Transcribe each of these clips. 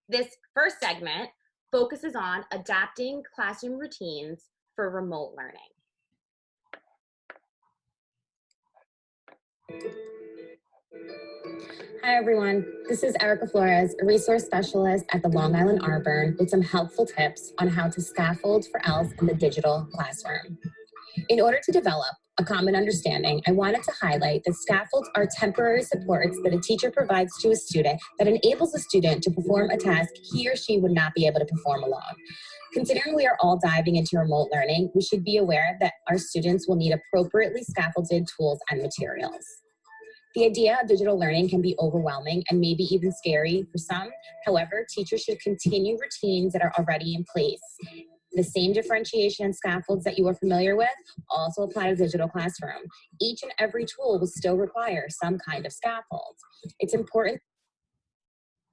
This first segment focuses on adapting classroom routines for remote learning. Hi everyone, this is Erica Flores, a resource specialist at the Long Island LIRBERN with some helpful tips on how to scaffold for ELS in the digital classroom. In order to develop a common understanding, I wanted to highlight that scaffolds are temporary supports that a teacher provides to a student that enables a student to perform a task he or she would not be able to perform alone. Considering we are all diving into remote learning, we should be aware that our students will need appropriately scaffolded tools and materials. The idea of digital learning can be overwhelming and maybe even scary for some. However, teachers should continue routines that are already in place. The same differentiation and scaffolds that you are familiar with also apply to digital classroom. Each and every tool will still require some kind of scaffold. It's important.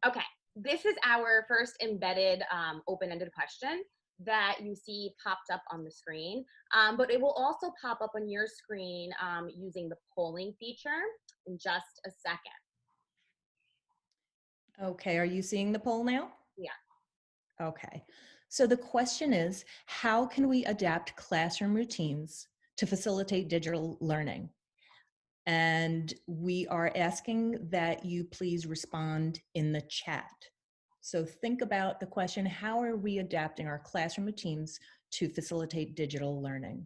Okay, this is our first embedded open-ended question that you see popped up on the screen, but it will also pop up on your screen using the polling feature in just a second. Okay, are you seeing the poll now? Yeah. Okay, so the question is, how can we adapt classroom routines to facilitate digital learning? And we are asking that you please respond in the chat. So think about the question, how are we adapting our classroom routines to facilitate digital learning?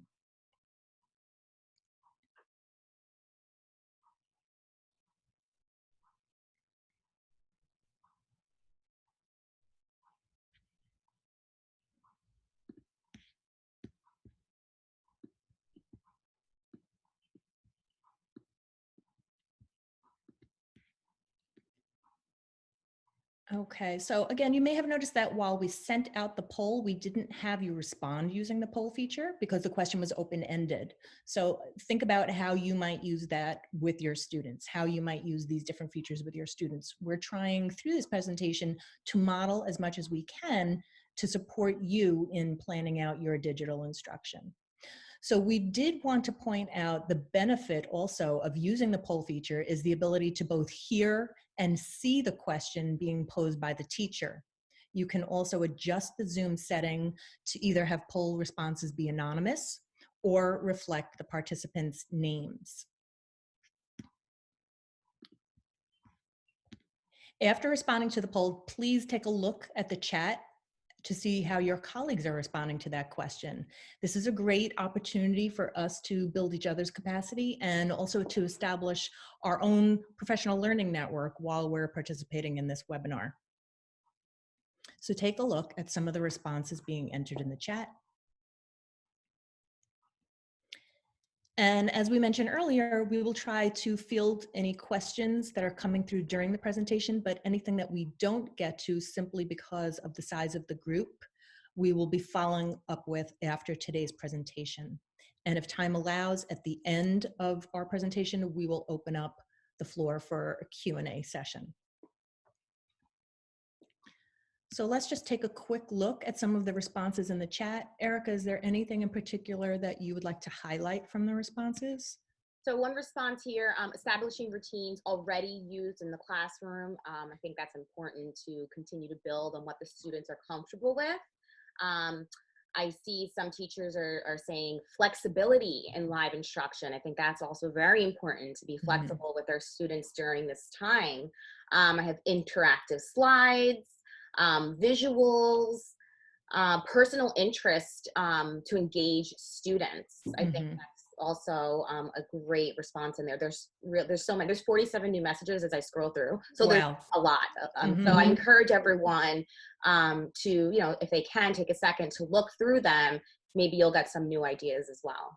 Okay, so again, you may have noticed that while we sent out the poll, we didn't have you respond using the poll feature because the question was open-ended. So think about how you might use that with your students, how you might use these different features with your students. We're trying through this presentation to model as much as we can to support you in planning out your digital instruction. So we did want to point out the benefit also of using the poll feature is the ability to both hear and see the question being posed by the teacher. You can also adjust the Zoom setting to either have poll responses be anonymous or reflect the participants' names. After responding to the poll, please take a look at the chat to see how your colleagues are responding to that question. This is a great opportunity for us to build each other's capacity and also to establish our own professional learning network while we're participating in this webinar. So take a look at some of the responses being entered in the chat. And as we mentioned earlier, we will try to field any questions that are coming through during the presentation, but anything that we don't get to simply because of the size of the group, we will be following up with after today's presentation. And if time allows, at the end of our presentation, we will open up the floor for a Q&A session. So let's just take a quick look at some of the responses in the chat. Erica, is there anything in particular that you would like to highlight from the responses? So one response here, establishing routines already used in the classroom. I think that's important to continue to build on what the students are comfortable with. I see some teachers are saying flexibility in live instruction. I think that's also very important to be flexible with their students during this time. I have interactive slides, visuals, personal interest to engage students. I think that's also a great response in there. There's so many, there's 47 new messages as I scroll through. So there's a lot. So I encourage everyone to, you know, if they can take a second to look through them, maybe you'll get some new ideas as well.